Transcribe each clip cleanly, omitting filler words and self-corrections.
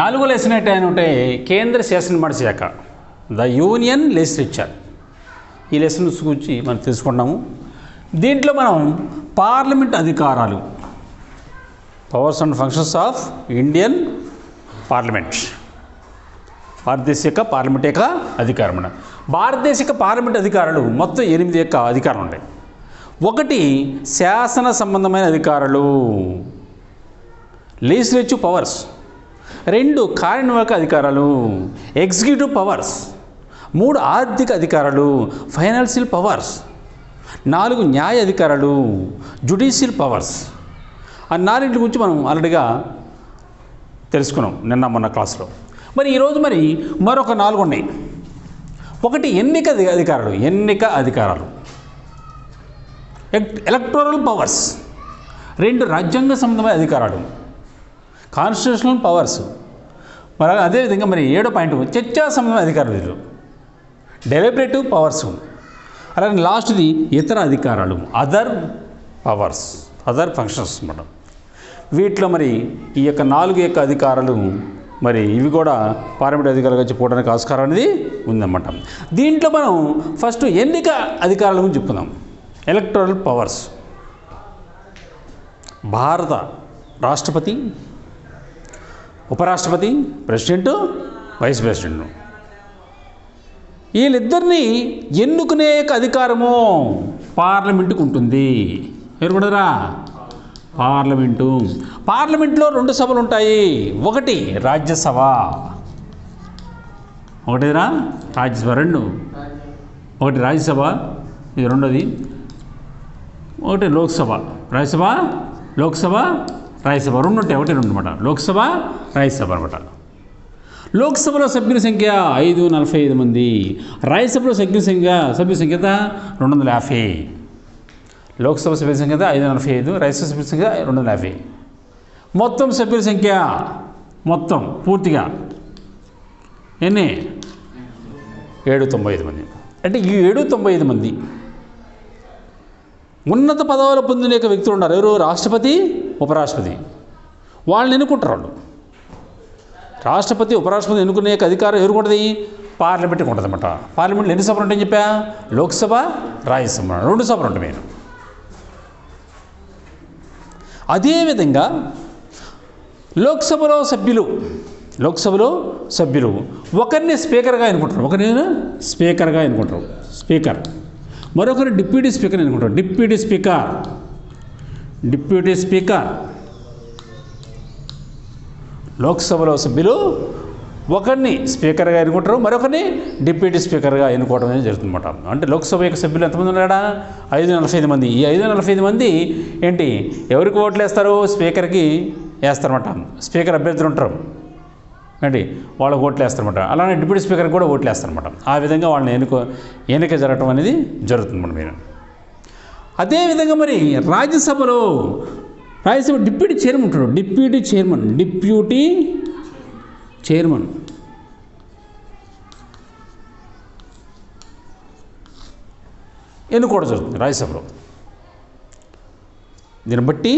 నాలుగో లెసన్ ఏంటంటే కేంద్ర శాసనమండలి శాఖ, ద యూనియన్ లెజిస్లేచర్. ఈ లెసన్ గురించి మనం తెలుసుకుంటాము. దీంట్లో మనం పార్లమెంట్ అధికారాలు, powers and functions of Indian parliament, భారతదేశ యొక్క పార్లమెంట్ యొక్క అధికారం. భారతదేశ యొక్క పార్లమెంట్ అధికారాలు మొత్తం 8 యొక్క అధికారాలు ఉంటాయి. ఒకటి శాసన సంబంధమైన అధికారాలు, లెజిస్లేటివ్ పవర్స్. 2 కార్యనిర్వాహక అధికారాలు, ఎగ్జిక్యూటివ్ పవర్స్. 3 ఆర్థిక అధికారాలు, ఫైనాన్షియల్ పవర్స్. 4 న్యాయ అధికారాలు, జ్యుడిషియల్ పవర్స్. ఆ 4 గురించి మనం ఆల్రెడీగా తెలుసుకున్నాం నిన్న మొన్న క్లాస్లో. మరి ఈరోజు మరొక 4 ఉన్నాయి. ఒకటి ఎన్నిక అధికారాలు, ఎలక్టోరల్ పవర్స్. 2 రాజ్యాంగ సంబంధమైన అధికారాలు, కాన్స్టిట్యూషనల్ పవర్స్. మరి అదేవిధంగా 7వ పాయింట్ చర్చా సంబంధమైన అధికారాలు, డెలిబరేటివ్ పవర్స్. అలాగే లాస్ట్ది ఇతర అధికారాలు, అదర్ పవర్స్, అదర్ ఫంక్షన్స్ అన్నమాట. వీటిలో ఈ యొక్క 4 యొక్క అధికారాలు ఇవి కూడా పార్లమెంట్ అధికారులుగా చెప్పుకోవడానికి ఆస్కారం అనేది ఉందన్నమాట. దీంట్లో మనం ఫస్ట్ ఎన్నిక అధికారాల గురించి చెప్పుకుందాం. Electoral powers. భారత రాష్ట్రపతి, ఉపరాష్ట్రపతి, ప్రెసిడెంట్, వైస్ ప్రెసిడెంట్, వీళ్ళిద్దరినీ ఎన్నుకునే అధికారము పార్లమెంటుకు ఉంటుంది. ఎరుగుడరా పార్లమెంట్లో 2 సభలు ఉంటాయి. ఒకటి రాజ్యసభ, రాజ్యసభ 2, ఒకటి రాజ్యసభ, ఇది రెండోది. ఒకటి లోక్సభ, లోక్సభ 2 ఉంటాయి. 1, 2 అనమాట. లోక్సభ, రాజ్యసభ అనమాట. లోక్సభలో సభ్యుల సంఖ్య 545 మంది, రాజ్యసభలో సభ్యుల సంఖ్య 250. లోక్సభ సభ్యుల సంఖ్య 545, రాజ్యసభ సభ్యుల సంఖ్య 250. మొత్తం సభ్యుల సంఖ్య పూర్తిగా ఎన్ని? 795 మంది. అంటే ఈ 795 మంది ఉన్నత పదవులు పొందిన వ్యక్తులు ఉన్నారు. ఎవరు? రాష్ట్రపతి, ఉపరాష్ట్రపతి. వాళ్ళని ఎన్నుకుంటారు. రాష్ట్రపతి, ఉపరాష్ట్రపతి ఎన్నుకునే అధికారం ఎవరికి ఉంటుంది? పార్లమెంట్కి ఉంటుంది అన్నమాట. పార్లమెంట్లో ఎన్ని సభలు ఉంటాయని చెప్పా? లోక్సభ, రాజ్యసభ 2 సభలు ఉంటాయి మెయిన్. అదేవిధంగా లోక్సభలో సభ్యులు ఒకరిని స్పీకర్గా ఎన్నుకుంటారు. స్పీకర్. మరొకరు డిప్యూటీ స్పీకర్ ఎన్నుకుంటారు. Deputy speaker. లోక్సభలో సభ్యులు ఒకరిని స్పీకర్గా ఎన్నుకుంటారు, మరొకరిని డిప్యూటీ స్పీకర్గా ఎన్నుకోవడం అనేది జరుగుతుందన్నమాట. అంటే లోక్సభ యొక్క సభ్యులు ఎంతమంది ఉన్నారా? 545 మంది. ఈ 545 మంది ఏంటి? ఎవరికి ఓట్లు వేస్తారు? స్పీకర్కి వేస్తారన్నమాట. స్పీకర్ అభ్యర్థులు ఉంటారు ఏంటి, వాళ్ళకి ఓట్లు వేస్తారన్నమాట. అలానే డిప్యూటీ స్పీకర్కి కూడా ఓట్లు వేస్తారన్నమాట. ఆ విధంగా వాళ్ళని ఎన్నిక జరగటం అనేది జరుగుతుంది మీరు. అదేవిధంగా రాజ్యసభలో డిప్యూటీ చైర్మన్ ఉంటాడు. డిప్యూటీ చైర్మన్ ఎన్నుకోవడం జరుగుతుంది రాజ్యసభలో. దీన్ని బట్టి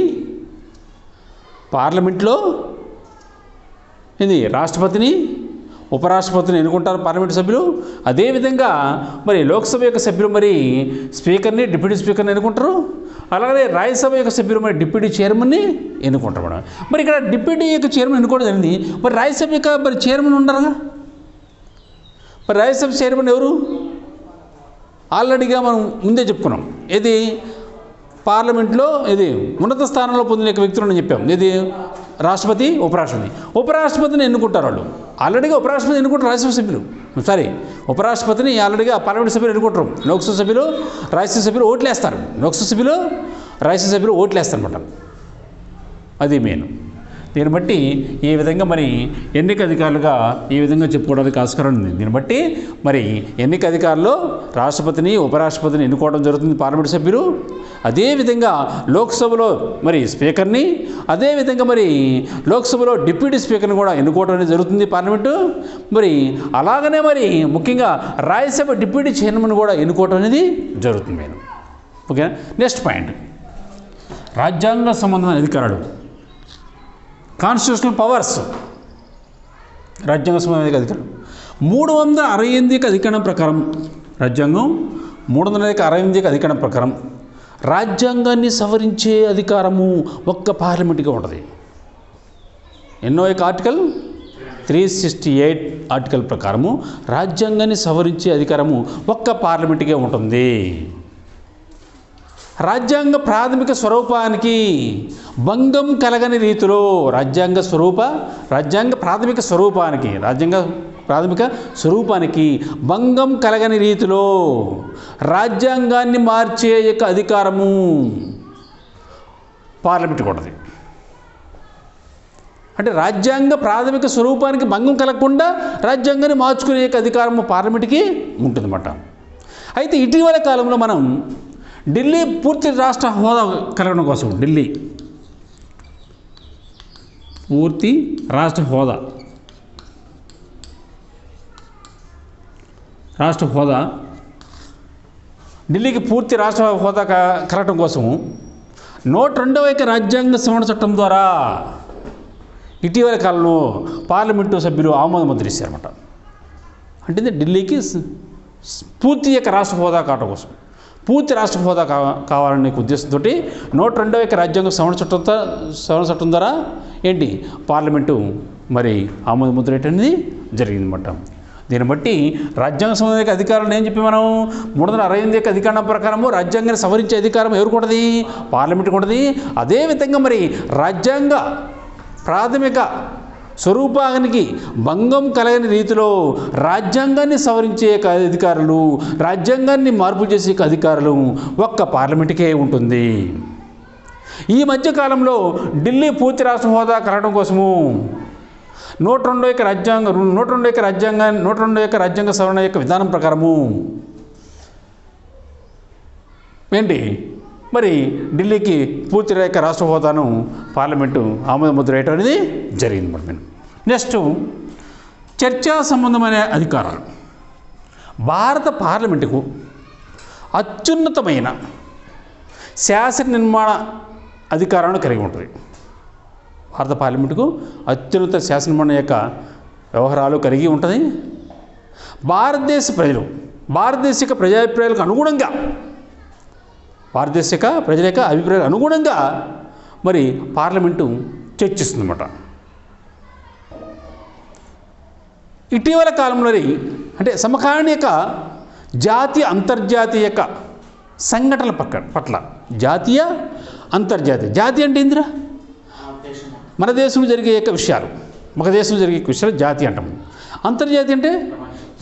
పార్లమెంట్లో రాష్ట్రపతిని, ఉపరాష్ట్రపతిని ఎన్నుకుంటారు పార్లమెంటు సభ్యులు. అదేవిధంగా లోక్సభ యొక్క సభ్యులు స్పీకర్ని, డిప్యూటీ స్పీకర్ని ఎన్నుకుంటారు. అలాగే రాజ్యసభ యొక్క సభ్యులు డిప్యూటీ చైర్మన్ని ఎన్నుకుంటారు మేడం. ఇక్కడ డిప్యూటీ యొక్క చైర్మన్ ఎన్నుకోవడం జరిగింది. రాజ్యసభ యొక్క చైర్మన్ ఉండరుగా. రాజ్యసభ చైర్మన్ ఎవరు? ఆల్రెడీగా మనం ముందే చెప్పుకున్నాం. ఇది పార్లమెంట్లో ఉన్నత స్థానంలో పొందిన వ్యక్తులు అని చెప్పాం. రాష్ట్రపతి, ఉపరాష్ట్రపతిని ఎన్నుకుంటారు వాళ్ళు. ఆల్రెడీగా ఉపరాష్ట్రపతి ఎన్నుకుంటారు రాజ్యసభ సభ్యులు. ఉపరాష్ట్రపతిని ఆల్రెడీగా పార్లమెంట్ సభ్యులు ఎన్నుకుంటారు. లోక్సభ సభ్యులు, రాజ్యసభ సభ్యులు ఓట్లు వేస్తారు. లోక్సభ సభ్యులు, రాజ్యసభ సభ్యులు ఓట్లు వేస్తారన్నమాట. అది మెయిన్. దీన్ని బట్టి ఈ విధంగా ఎన్నిక అధికారులుగా ఈ విధంగా చెప్పుకోవడానికి ఆస్కారం ఉంది. దీన్ని బట్టి ఎన్నిక అధికారులు రాష్ట్రపతిని, ఉపరాష్ట్రపతిని ఎన్నుకోవడం జరుగుతుంది పార్లమెంటు సభ్యులు. అదేవిధంగా లోక్సభలో స్పీకర్ని, అదేవిధంగా లోక్సభలో డిప్యూటీ స్పీకర్ని కూడా ఎన్నుకోవడం అనేది జరుగుతుంది పార్లమెంటు. అలాగనే ముఖ్యంగా రాజ్యసభ డిప్యూటీ చైర్మన్ కూడా ఎన్నుకోవడం అనేది జరుగుతుంది మెయిన్. ఓకేనా? నెక్స్ట్ పాయింట్, రాజ్యాంగ సంబంధమైన అధికారాలు, కాన్స్టిట్యూషనల్ పవర్స్. రాజ్యాంగ సంబంధిత అధికారం 368 అధికరణం ప్రకారం రాజ్యాంగం 368 అధికరణం ప్రకారం రాజ్యాంగాన్ని సవరించే అధికారము ఒక్క పార్లమెంటుగా ఉంటుంది. ఎన్నో ఆర్టికల్ 368 ఆర్టికల్ ప్రకారము రాజ్యాంగాన్ని సవరించే అధికారము ఒక్క పార్లమెంటుకే ఉంటుంది. రాజ్యాంగ ప్రాథమిక స్వరూపానికి భంగం కలగని రీతిలో రాజ్యాంగ ప్రాథమిక స్వరూపానికి భంగం కలగని రీతిలో రాజ్యాంగాన్ని మార్చే యొక్క అధికారము పార్లమెంటుకు ఉంటుంది. అంటే రాజ్యాంగ ప్రాథమిక స్వరూపానికి భంగం కలగకుండా రాజ్యాంగాన్ని మార్చుకునే అధికారము పార్లమెంటుకి ఉంటుందన్నమాట. అయితే ఇటీవల కాలంలో మనం ఢిల్లీ పూర్తి రాష్ట్ర హోదా కలగడం కోసం ఢిల్లీ పూర్తి రాష్ట్ర హోదా ఢిల్లీకి పూర్తి రాష్ట్ర హోదా కలగడం కోసము 102వ రాజ్యాంగ సవరణ చట్టం ద్వారా ఇటీవల కాలంలో పార్లమెంటు సభ్యులు ఆమోద ముద్ర ఇచ్చారన్నమాట. అంటే ఢిల్లీకి పూర్తి రాష్ట్ర హోదా కావడం కోసం పూర్తి రాష్ట్ర హోదా కావాలనే ఉద్దేశంతో 102వ రాజ్యాంగ సవరణ చట్టం ద్వారా పార్లమెంటు మరి ఆమోద ముద్ర అనేది జరిగిందన్నమాట. దీన్ని బట్టి రాజ్యాంగ సంబంధిత అధికారాలు ఏం చెప్పి మనం 368 అధికారం ప్రకారము రాజ్యాంగాన్ని సవరించే అధికారం ఎవరికి ఉంటుంది? పార్లమెంటుకు ఉంటుంది. అదేవిధంగా మరి రాజ్యాంగ ప్రాథమిక స్వరూపానికి భంగం కలగని రీతిలో రాజ్యాంగాన్ని సవరించే అధికారులు, రాజ్యాంగాన్ని మార్పు చేసే అధికారులు ఒక్క పార్లమెంటుకే ఉంటుంది. ఈ మధ్యకాలంలో ఢిల్లీ పూర్తి రాష్ట్ర హోదా కలగడం కోసము 102వ రాజ్యాంగ సవరణ యొక్క విధానం ప్రకారము మరి ఢిల్లీకి పూర్తి రాష్ట్ర హోదాను పార్లమెంటు ఆమోద ముద్ర వేయటం అనేది జరిగింది. మరి నెక్స్ట్ చర్చా సంబంధమైన అధికారాలు. భారత పార్లమెంటుకు అత్యున్నతమైన శాసన నిర్మాణ అధికారాలను కలిగి ఉంటుంది. భారత పార్లమెంటుకు అత్యున్నత శాసన నిర్మాణ యొక్క వ్యవహారాలు కలిగి ఉంటుంది. భారతదేశ ప్రజాభిప్రాయాలకు అనుగుణంగా ప్రజల యొక్క అభిప్రాయాలకు అనుగుణంగా మరి పార్లమెంటు చర్చిస్తుందన్నమాట. ఇటీవల కాలంలో అంటే సమకాలీన యొక్క జాతీయ అంతర్జాతీయ యొక్క సంఘటనల పట్ల జాతీయ అంటే ఏందిరా? మన దేశంలో జరిగే యొక్క విషయాలు, జాతీయ అంటాము. అంతర్జాతీయ అంటే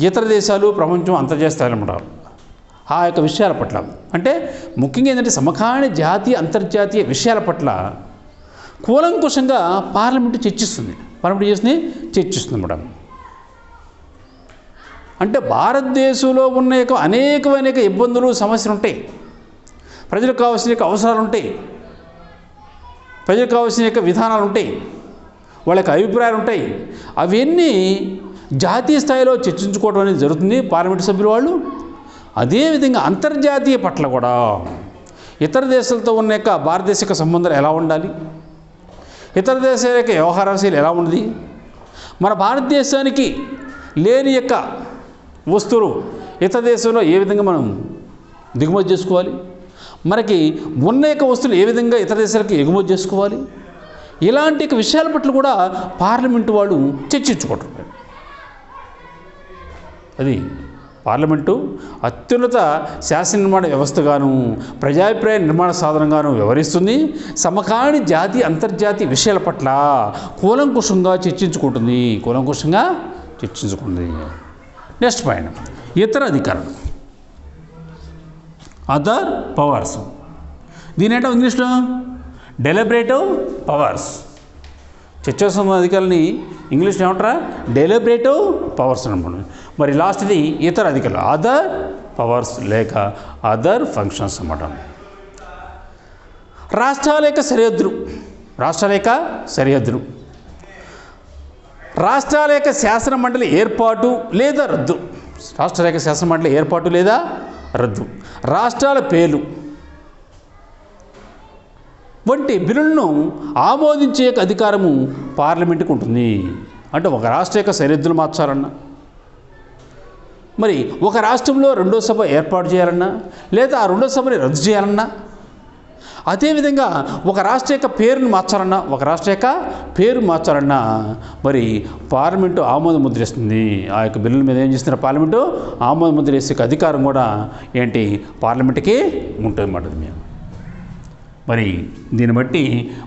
ఇతర దేశాలు, ప్రపంచం, అంతర్జాతీయ స్థాయిలో ఉంటారు. ఆ యొక్క విషయాల పట్ల అంటే ముఖ్యంగా ఏంటంటే సమకాలీన జాతీయ అంతర్జాతీయ విషయాల పట్ల కూలంకుషంగా పార్లమెంటు చర్చిస్తుంది మేడం. అంటే భారతదేశంలో ఉన్న యొక్క అనేకమైన ఇబ్బందులు, సమస్యలు ఉంటాయి. ప్రజలకు కావాల్సిన యొక్క అవసరాలు ఉంటాయి, ప్రజలకు కావాల్సిన యొక్క విధానాలు ఉంటాయి, వాళ్ళ యొక్క అభిప్రాయాలు ఉంటాయి. అవన్నీ జాతీయ స్థాయిలో చర్చించుకోవడం అనేది జరుగుతుంది పార్లమెంటు సభ్యులు వాళ్ళు. అదేవిధంగా అంతర్జాతీయ పట్ల కూడా ఇతర దేశాలతో ఉన్న యొక్క భారతదేశ యొక్క సంబంధాలు ఎలా ఉండాలి, ఇతర దేశాల యొక్క వ్యవహార శైలి ఎలా ఉంది, మన భారతదేశానికి లేని యొక్క వస్తువులు ఇతర దేశంలో ఏ విధంగా మనం దిగుమతి చేసుకోవాలి, మనకి ఉన్న యొక్క వస్తువులు ఏ విధంగా ఇతర దేశాలకు ఎగుమతి చేసుకోవాలి, ఇలాంటి విషయాల పట్ల కూడా పార్లమెంటు వాళ్ళు చర్చించుకుంటారు. అది పార్లమెంటు అత్యున్నత శాసన నిర్మాణ వ్యవస్థగాను, ప్రజాభిప్రాయ నిర్మాణ సాధనంగాను వ్యవహరిస్తుంది. సమకాలీన జాతీయ అంతర్జాతీయ విషయాల పట్ల కూలంకుషంగా చర్చించుకుంటుంది. నెక్స్ట్ పాయింట్, ఇతర అధికారాలు, అదర్ పవర్స్. దీని ఏంటో ఇంగ్లీష్లో డెలిబరేటివ్ పవర్స్. చర్చా సంబంధ అధికారులని ఇంగ్లీష్లో ఏమంటారా? డెలిబరేటివ్ పవర్స్ అనమాట. మరి లాస్ట్ది ఇతర అధికారులు, అదర్ పవర్స్ లేక అదర్ ఫంక్షన్స్ అన్నమాట. రాష్ట్రాల యొక్క సరిహద్దులు, రాష్ట్రాల యొక్క శాసన మండలి ఏర్పాటు లేదా రద్దు, రాష్ట్రాల పేర్లు వంటి బిల్లులను ఆమోదించే అధికారము పార్లమెంటుకు ఉంటుంది. అంటే ఒక రాష్ట్ర యొక్క సరిహద్దులు మార్చాలన్నా, మరి ఒక రాష్ట్రంలో రెండో సభ ఏర్పాటు చేయాలన్నా, లేదా ఆ రెండో సభని రద్దు చేయాలన్నా, అదేవిధంగా ఒక రాష్ట్ర యొక్క పేరును మార్చాలన్నా, ఒక రాష్ట్ర యొక్క పేరు మార్చాలన్నా మరి పార్లమెంటు ఆమోద ముద్ర ఇస్తుంది. ఆ యొక్క బిల్లుల మీద ఏం చేస్తున్నారు, పార్లమెంటు ఆమోద ముద్ర వేసే అధికారం కూడా ఏంటి పార్లమెంటుకి ఉంటుంది అన్నమాట. మేము మరి దీన్ని బట్టి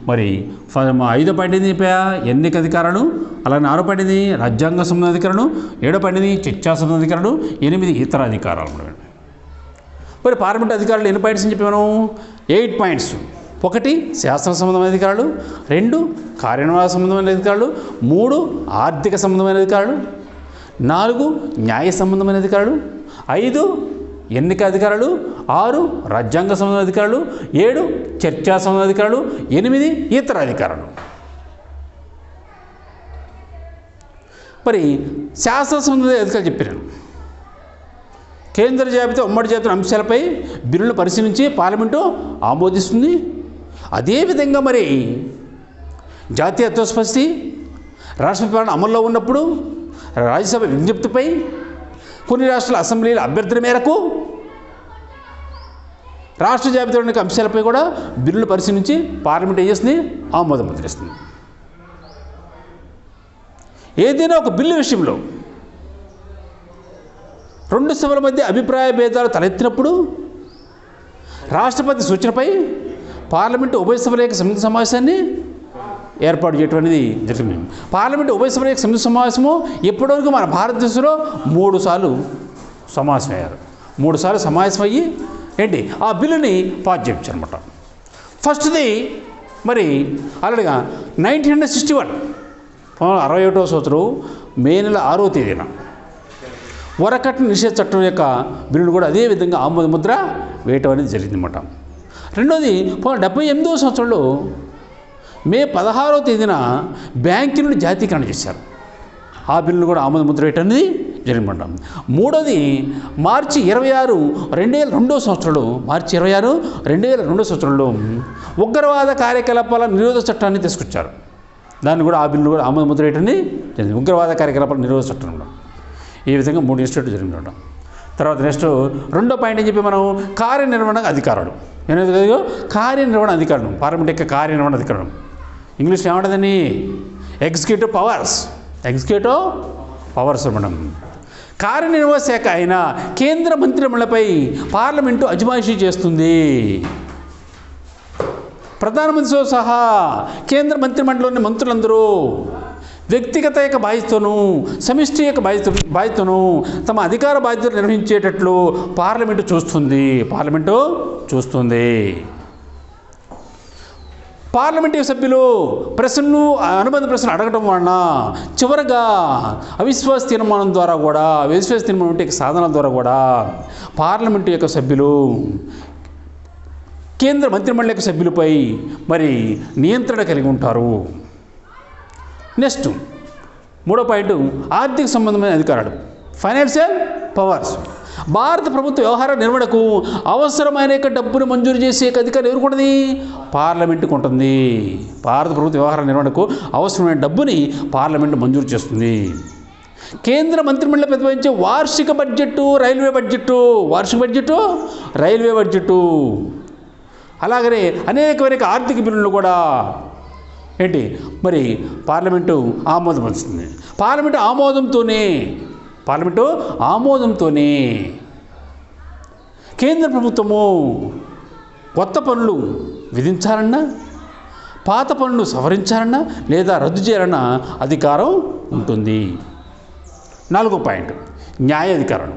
మరి 5వ పాయింట్ ఏం చెప్పా, ఎన్నిక అధికారాలు, అలాగే 6వ పాయింట్ ఏది రాజ్యాంగ సంబంధ అధికారాలు, 7వ పాయింట్ ఏది చర్చా సంబంధ అధికారాలు, 8 ఇతర అధికారాలు. మరి పార్లమెంట్ అధికారులు ఎన్ని పాయింట్స్ అని చెప్పి మనం 8 పాయింట్స్. 1 శాసన సంబంధమైన అధికారులు, 2 కార్యనిర్వాహక సంబంధమైన అధికారులు, 3 ఆర్థిక సంబంధమైన అధికారులు, 4 న్యాయ సంబంధమైన అధికారులు, 5 ఎన్నిక అధికారులు, 6 రాజ్యాంగ సంబంధమైన అధికారులు, 7 చర్చా సంబంధ అధికారులు, 8 ఇతర అధికారులు. మరి శాసన సంబంధ అధికారులు చెప్పాను. కేంద్ర జాబితా ఉమ్మడి జాబితా అంశాలపై బిల్లులు పరిశీలించి పార్లమెంటు ఆమోదిస్తుంది. అదేవిధంగా మరి జాతీయ అత్యవసర రాష్ట్రపతి పాలన అమల్లో ఉన్నప్పుడు రాజ్యసభ విజ్ఞప్తిపై కొన్ని రాష్ట్రాల అసెంబ్లీల అభ్యర్థుల మేరకు రాష్ట్ర జాబితాలోని అంశాలపై కూడా బిల్లులు పరిశీలించి పార్లమెంట్ ఏం చేస్తుంది, ఆమోద ముద్రిస్తుంది. ఏదైనా ఒక బిల్లు విషయంలో 2 సభల మధ్య అభిప్రాయ భేదాలు తలెత్తినప్పుడు రాష్ట్రపతి సూచనపై పార్లమెంటు ఉభయ సభల యొక్క సంయుక్త సమావేశాన్ని ఏర్పాటు చేయడం అనేది జరిగింది. పార్లమెంటు ఉభయ సభల యొక్క సంయుక్త సమావేశము ఇప్పటివరకు మన భారతదేశంలో 3 సార్లు సమావేశమయ్యారు. 3 సార్లు సమావేశం అయ్యి ఏంటి ఆ బిల్లుని పాస్ చేయించారు అనమాట. ఫస్ట్ది మరి అలాగా 1961 1961వ సంవత్సరం మే నెల 6వ తేదీన వరకట్న నిషేధ చట్టం యొక్క బిల్లును కూడా అదేవిధంగా ఆమోద ముద్ర వేయటం అనేది జరిగిందన్నమాట. రెండోది 1978వ సంవత్సరంలో మే 16వ తేదీన బ్యాంకులను జాతీయకరణ చేశారు. ఆ బిల్లును కూడా ఆమోద ముద్ర వేయటం అనేది జరిగిందన్నమాట. మూడోది మార్చి 26 2002 సంవత్సరంలో మార్చి 26 2002 సంవత్సరంలో ఉగ్రవాద కార్యకలాపాల నిరోధక చట్టాన్ని తీసుకొచ్చారు. దాన్ని కూడా ఆ బిల్లు కూడా ఆమోద ముద్ర వేయటం జరిగింది. ఉగ్రవాద కార్యకలాపాల నిరోధక చట్టంలో ఈ విధంగా 3 ఇన్స్టిట్యూట్లు జరిగిందన్నమాట. తర్వాత నెక్స్ట్ 2వ పాయింట్ అని చెప్పి మనం కార్యనిర్వహణ అధికారులు. ఏదైతే కార్యనిర్వహణ అధికారులు, పార్లమెంట్ యొక్క కార్యనిర్వహణ అధికారులు ఇంగ్లీష్లో ఏమంటుందని ఎగ్జిక్యూటివ్ పవర్స్. ఎగ్జిక్యూటివ్ పవర్స్ మనం కార్యనిర్వాహక శాఖ అయిన కేంద్ర మంత్రిమండలిపై పార్లమెంటు అజమాయిషీ చేస్తుంది. ప్రధానమంత్రితో సహా కేంద్ర మంత్రిమండలిలోని మంత్రులందరూ వ్యక్తిగత యొక్క బాధ్యతను, సమిష్టి యొక్క బాధ్యతను తమ అధికార బాధ్యతలు నిర్వహించేటట్లు పార్లమెంటు చూస్తుంది. పార్లమెంటు సభ్యులు ప్రశ్నలు, అనుబంధ ప్రశ్నలు అడగడం వలన చివరగా అవిశ్వాస తీర్మానం ద్వారా కూడా, అవిశ్వాస తీర్మానం వంటి సాధనాల ద్వారా కూడా పార్లమెంటు యొక్క సభ్యులు కేంద్ర మంత్రిమండలి యొక్క సభ్యులపై మరి నియంత్రణ కలిగి ఉంటారు. నెక్స్ట్ 3వ పాయింట్ ఆర్థిక సంబంధమైన అధికారాలు, ఫైనాన్షియల్ పవర్స్. భారత ప్రభుత్వ వ్యవహార నిర్వహణకు అవసరమైన డబ్బును మంజూరు చేసే అధికారం ఎవరుకుంటుంది, పార్లమెంటుకు ఉంటుంది. భారత ప్రభుత్వ వ్యవహార నిర్వహణకు అవసరమైన డబ్బుని పార్లమెంటు మంజూరు చేస్తుంది. కేంద్ర మంత్రిమండలి ప్రతిపాదించే వార్షిక బడ్జెట్, రైల్వే బడ్జెట్, అలాగనే అనేక ఆర్థిక బిల్లులు కూడా ఏంటి మరి పార్లమెంటు ఆమోదపరుస్తుంది. పార్లమెంటు ఆమోదంతోనే కేంద్ర ప్రభుత్వము కొత్త పన్నులు విధించాలన్నా, పాత పన్నులు సవరించాలన్నా లేదా రద్దు చేయాలన్నా అధికారం ఉంటుంది. 4వ పాయింట్ న్యాయాధికారం.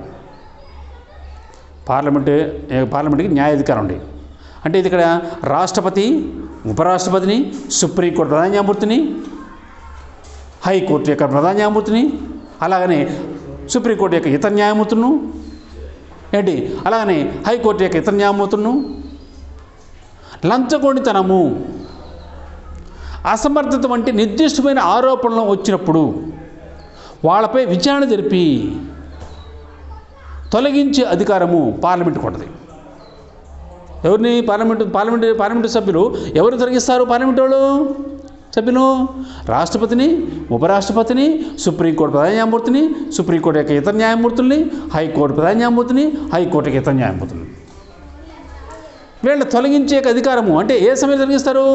పార్లమెంటుకి న్యాయాధికారం ఉంది. అంటే ఇది ఇక్కడ రాష్ట్రపతి, ఉపరాష్ట్రపతిని, సుప్రీంకోర్టు ప్రధాన న్యాయమూర్తిని, హైకోర్టు యొక్క ప్రధాన న్యాయమూర్తిని, అలాగనే సుప్రీంకోర్టు యొక్క ఇతర న్యాయమూర్తులను అలాగనే హైకోర్టు యొక్క ఇతర న్యాయమూర్తులను లంచగొండితనము, అసమర్థత వంటి నిర్దిష్టమైన ఆరోపణలు వచ్చినప్పుడు వాళ్ళపై విచారణ జరిపి తొలగించే అధికారము పార్లమెంటుకు ఉంటుంది. ఎవరిని? పార్లమెంటు సభ్యులు ఎవరు తొలగిస్తారు? పార్లమెంటు వాళ్ళు సభ్యులు రాష్ట్రపతిని, ఉపరాష్ట్రపతిని, సుప్రీంకోర్టు ప్రధాన న్యాయమూర్తిని, సుప్రీంకోర్టు యొక్క ఇతర న్యాయమూర్తుల్ని, హైకోర్టు ప్రధాన న్యాయమూర్తిని, హైకోర్టు యొక్క ఇతర న్యాయమూర్తుల్ని వీళ్ళని తొలగించే అధికారము అంటే ఏ సమయం తొలగిస్తారు?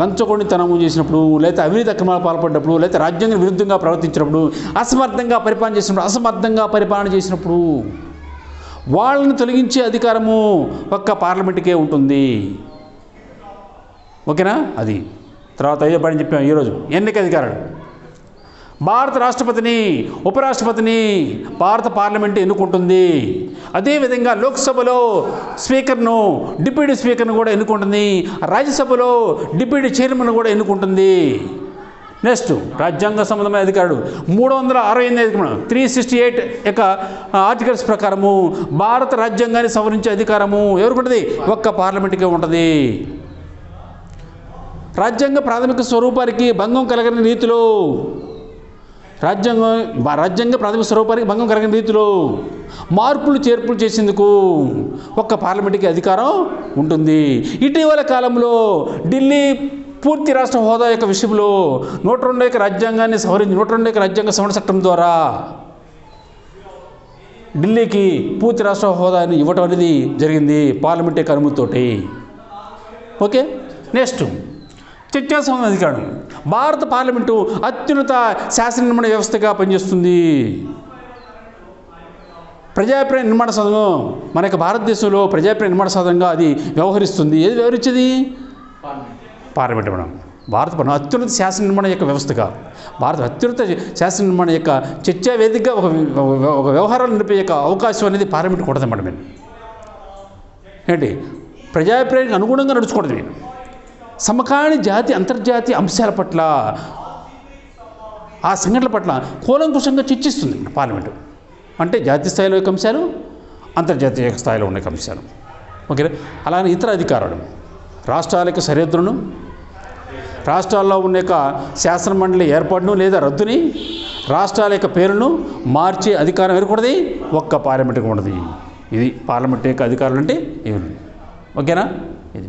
లంచగొండితనము చేసినప్పుడు, లేకపోతే అవినీతి అక్రమాలు పాల్పడినప్పుడు, లేకపోతే రాజ్యాంగ విరుద్ధంగా ప్రవర్తించినప్పుడు, అసమర్థంగా పరిపాలన చేసినప్పుడు వాళ్ళని తొలగించే అధికారము ఒక్క పార్లమెంటుకే ఉంటుంది. ఓకేనా? అది తర్వాత అయ్యే పని చెప్పాము ఈరోజు. ఎన్నిక అధికారాలు భారత రాష్ట్రపతిని, ఉపరాష్ట్రపతిని భారత పార్లమెంటు ఎన్నుకుంటుంది. అదేవిధంగా లోక్సభలో స్పీకర్ను, డిప్యూటీ స్పీకర్ను కూడా ఎన్నుకుంటుంది. రాజ్యసభలో డిప్యూటీ చైర్మన్ కూడా ఎన్నుకుంటుంది. నెక్స్ట్ రాజ్యాంగ సంబంధమైన అధికారుడు 368 368 యొక్క ఆర్టికల్స్ ప్రకారము భారత రాజ్యాంగాన్ని సవరించే అధికారము ఎవరికి ఉంటుంది? ఒక్క పార్లమెంటుకే ఉంటుంది. రాజ్యాంగ ప్రాథమిక స్వరూపానికి భంగం కలగని రీతిలో రాజ్యాంగ ప్రాథమిక స్వరూపానికి భంగం కలగని రీతిలో మార్పులు చేర్పులు చేసేందుకు ఒక్క పార్లమెంటుకి అధికారం ఉంటుంది. ఇటీవల కాలంలో ఢిల్లీ పూర్తి రాష్ట్ర హోదా యొక్క విషయంలో 102 రాజ్యాంగాన్ని సవరించి 102 రాజ్యాంగ సవరణ చట్టం ద్వారా ఢిల్లీకి పూర్తి రాష్ట్ర హోదాని ఇవ్వటం అనేది జరిగింది పార్లమెంట్ యొక్క అనుమతితోటి. ఓకే. నెక్స్ట్ చర్చా సంబంధ అధికారం. భారత పార్లమెంటు అత్యున్నత శాసన నిర్మాణ వ్యవస్థగా పనిచేస్తుంది. ప్రజాభిప్రాయ నిర్మాణ సాధనం మన యొక్క భారతదేశంలో ప్రజాభిప్రాయ నిర్మాణ సాధనంగా అది వ్యవహరిస్తుంది. ఏది వ్యవహరించేది? పార్లమెంట్. మనం భారత అత్యున్నత శాసన నిర్మాణ యొక్క వ్యవస్థగా భారత అత్యున్నత శాసన నిర్మాణ యొక్క చర్చా వేదికగా ఒక వ్యవహారాలు నడిపే యొక్క అవకాశం అనేది పార్లమెంట్ కూడదు మేడం. ఏంటి? ప్రజాభిప్రాయానికి అనుగుణంగా నడుచుకోవడమే. సమకాలీన జాతి అంతర్జాతీయ అంశాల పట్ల, ఆ సంఘటనల పట్ల కూలంకుషంగా చర్చిస్తుంది పార్లమెంటు. అంటే జాతీయ స్థాయిలో యొక్క అంశాలు, అంతర్జాతీయ స్థాయిలో ఉన్న అంశాలు. ఓకే. అలానే ఇతర అధికారాలు రాష్ట్రాల యొక్క సరిహద్దులను, రాష్ట్రాల్లో ఉన్న యొక్క శాసన మండలి ఏర్పాటును లేదా రద్దుని, రాష్ట్రాల యొక్క పేరును మార్చే అధికారం ఎవరికూడదు? ఒక్క పార్లమెంటుకు ఉండదు. ఇది పార్లమెంట్ యొక్క అధికారులు అంటే ఇవి. ఓకేనా? ఇది